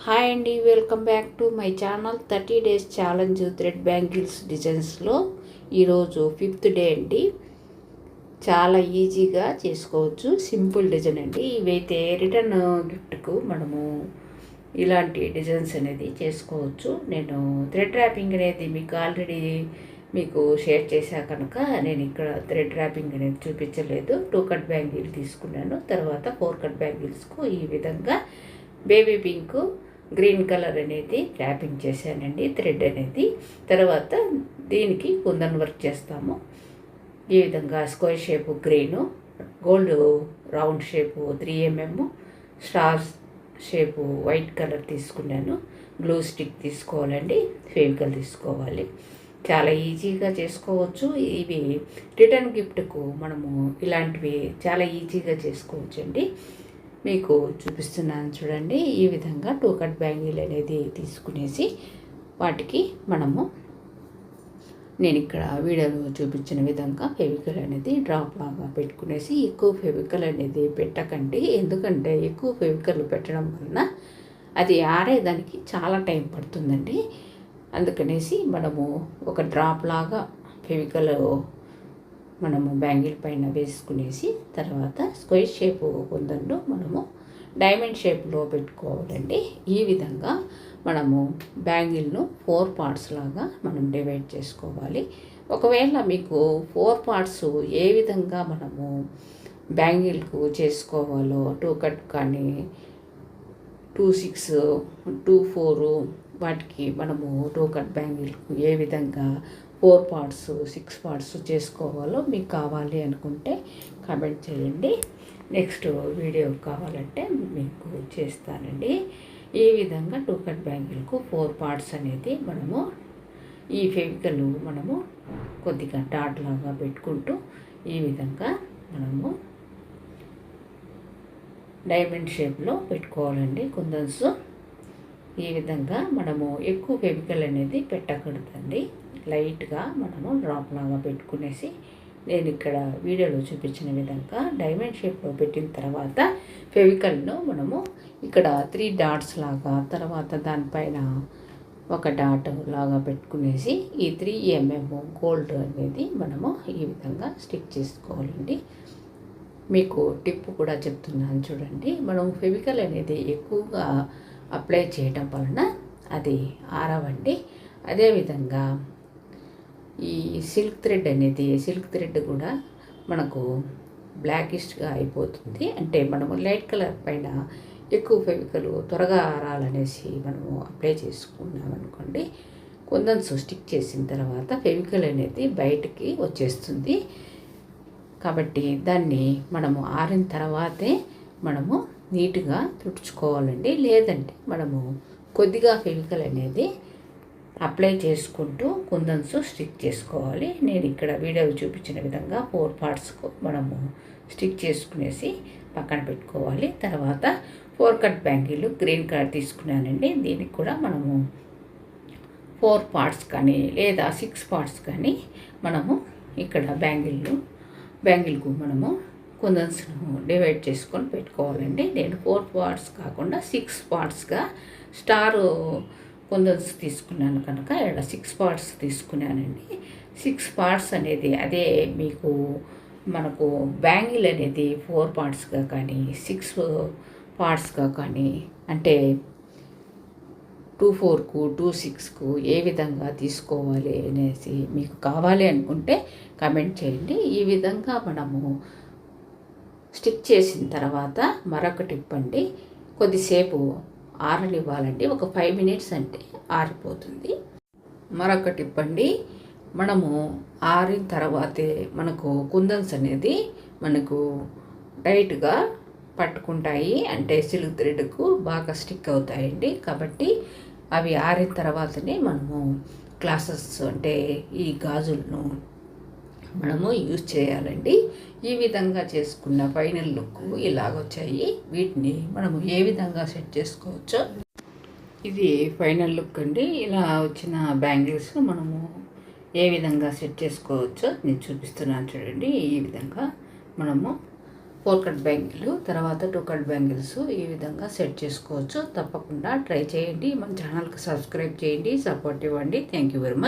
Hi అండి, welcome back to my channel 30 days challenge thread bangles డిజైన్స్లో ఈరోజు 5th day అండి. చాలా ఈజీగా చేసుకోవచ్చు, సింపుల్ డిజైన్ అండి. ఇవైతే రిటర్న్ గిఫ్ట్కు మనము ఇలాంటి డిజైన్స్ అనేది చేసుకోవచ్చు. నేను థ్రెడ్ ర్యాపింగ్ అనేది మీకు ఆల్రెడీ షేర్ చేశా కనుక నేను ఇక్కడ థ్రెడ్ ర్యాపింగ్ అనేది చూపించలేదు. 2 కట్ బ్యాంగిల్ తీసుకున్నాను. తర్వాత 4 కట్ బ్యాంగిల్స్కు ఈ విధంగా బేబీ పింక్ గ్రీన్ కలర్ అనేది ర్యాపింగ్ చేశానండి, థ్రెడ్ అనేది. తర్వాత దీనికి కుందన్ వర్క్ చేస్తాము. ఈ విధంగా square shape green, gold round shape 3 mm, stars shape white colour తీసుకున్నాను. గ్లూ స్టిక్ తీసుకోవాలండి, ఫెవికల్ తీసుకోవాలి. చాలా ఈజీగా చేసుకోవచ్చు. ఇవి రిటర్న్ గిఫ్ట్కు మనము ఇలాంటివి చాలా ఈజీగా చేసుకోవచ్చు అండి. మీకు చూపిస్తున్నాను చూడండి. ఈ విధంగా 2 కట్ బ్యాంగిల్ అనేది తీసుకునేసి వాటికి నేను ఇక్కడ వీడియోలో చూపించిన విధంగా ఫెవికల్ అనేది డ్రాప్ లాగా పెట్టుకునేసి, ఎక్కువ ఫెవికల్ అనేది పెట్టకండి. ఎందుకంటే ఎక్కువ ఫెవికల్ పెట్టడం వలన అది ఆరేదానికి చాలా టైం పడుతుందండి. అందుకనేసి మనము ఒక డ్రాప్ లాగా ఫెవికల్ మనము బ్యాంగిల్ పైన వేసుకునేసి, తర్వాత స్క్వేర్ షేపు కుందన్ను మనము డైమండ్ షేప్లో పెట్టుకోవాలండి. ఈ విధంగా మనము బ్యాంగిల్ను 4 పార్ట్స్ లాగా మనం డివైడ్ చేసుకోవాలి. ఒకవేళ మీకు 4 పార్ట్స్ ఏ విధంగా మనము బ్యాంగిల్కు చేసుకోవాలో, 2 కట్ కానీ 2 6 2 4 వాటికి మనము 2 కట్ బ్యాంగిల్కు ఏ విధంగా 4 పార్ట్స్ 6 పార్ట్స్ చేసుకోవాలో మీకు కావాలి అనుకుంటే కామెంట్ చేయండి. నెక్స్ట్ వీడియో కావాలంటే మీకు చేస్తానండి. ఈ విధంగా 2 కట్ బ్యాంగిల్కు 4 పార్ట్స్ అనేది మనము ఈ ఫెవికల్ మనము కొద్దిగా డాట్ లాగా పెట్టుకుంటూ ఈ విధంగా మనము డైమండ్ షేప్లో పెట్టుకోవాలండి కుందన్స్. ఈ విధంగా మనము ఎక్కువ ఫెవికల్ అనేది పెట్టకూడదండి. లైట్గా మనము డ్రాప్ లాగా పెట్టుకునేసి, నేను ఇక్కడ వీడియోలో చూపించిన విధంగా డైమండ్ షేప్లో పెట్టిన తర్వాత ఫెవికల్ను మనము ఇక్కడ 3 డాట్స్ లాగా, తర్వాత దానిపైన ఒక డాట్ లాగా పెట్టుకునేసి ఈ 3 mm గోల్డ్ అనేది మనము ఈ విధంగా స్టిక్ చేసుకోవాలండి. మీకు టిప్ కూడా చెప్తున్నాను చూడండి. మనం ఫెవికల్ అనేది ఎక్కువగా అప్లై చేయడం వలన అది ఆరవండి. అదేవిధంగా ఈ సిల్క్ థ్రెడ్ కూడా మనకు బ్లాకిష్గా అయిపోతుంది. అంటే మనము లైట్ కలర్ పైన ఎక్కువ ఫెవికల్ త్వరగా ఆరాలనేసి మనము అప్లై చేసుకున్నాం అనుకోండి, కుందన్స్ స్టిక్ చేసిన తర్వాత ఫెవికల్ అనేది బయటికి వచ్చేస్తుంది. కాబట్టి దాన్ని మనము ఆరిన తర్వాతే మనము నీట్గా తుడుచుకోవాలండి. లేదంటే మనము కొద్దిగా ఫెవికల్ అనేది అప్లై చేసుకుంటూ కుందన్స్ స్టిక్ చేసుకోవాలి. నేను ఇక్కడ వీడియో చూపించిన విధంగా 4 పార్ట్స్కు మనము స్టిక్ చేసుకునేసి పక్కన పెట్టుకోవాలి. తర్వాత 4 కట్ బ్యాంగిల్ గ్రీన్ కలర్ తీసుకున్నానండి. దీనికి కూడా మనము 4 పార్ట్స్ కానీ లేదా 6 పార్ట్స్ కానీ మనము ఇక్కడ బ్యాంగిల్కు మనము కుందన్స్ను డివైడ్ చేసుకొని పెట్టుకోవాలండి. నేను 4 పార్ట్స్ కాకుండా 6 పార్ట్స్గా స్టార్ కుందన్స్ తీసుకున్నాను కనుక ఇక్కడ 6 పార్ట్స్ తీసుకున్నానండి. 6 పార్ట్స్ అనేది అదే మనకు బ్యాంగిల్ అనేది 4 పార్ట్స్గా కానీ 6 పార్ట్స్గా కానీ, అంటే 2 4కు 2 6కు ఏ విధంగా తీసుకోవాలి అనేసి మీకు కావాలి అనుకుంటే కామెంట్ చేయండి. ఈ విధంగా మనము స్టిక్ చేసిన తర్వాత మరొక టిప్ అండి, కొద్దిసేపు ఆరనివ్వాలండి. ఒక 5 minutes అంటే ఆరిపోతుంది. మరొక టిప్ అండి, మనము ఆరిన తర్వాతే మనకు కుందన్స్ అనేది మనకు టైట్గా పట్టుకుంటాయి. అంటే సిల్క్ థ్రెడ్కు బాగా స్టిక్ అవుతాయండి. కాబట్టి అవి ఆరిన తర్వాతనే మనము గ్లాసెస్ అంటే ఈ గాజులను మనము యూజ్ చేయాలండి. ఈ విధంగా చేసుకున్న ఫైనల్ లుక్ ఇలాగొచ్చాయి. వీటిని మనము ఏ విధంగా సెట్ చేసుకోవచ్చో, ఇది ఫైనల్ లుక్ అండి. ఇలా వచ్చిన బ్యాంగిల్స్ మనము ఏ విధంగా సెట్ చేసుకోవచ్చో నేను చూపిస్తున్నాను చూడండి. ఈ విధంగా మనము 4 కట్ బ్యాంగిల్, తర్వాత 2 కట్ బ్యాంగిల్స్ ఈ విధంగా సెట్ చేసుకోవచ్చు. తప్పకుండా ట్రై చేయండి. మన ఛానల్కి సబ్స్క్రైబ్ చేయండి, సపోర్ట్ ఇవ్వండి. Thank you very much.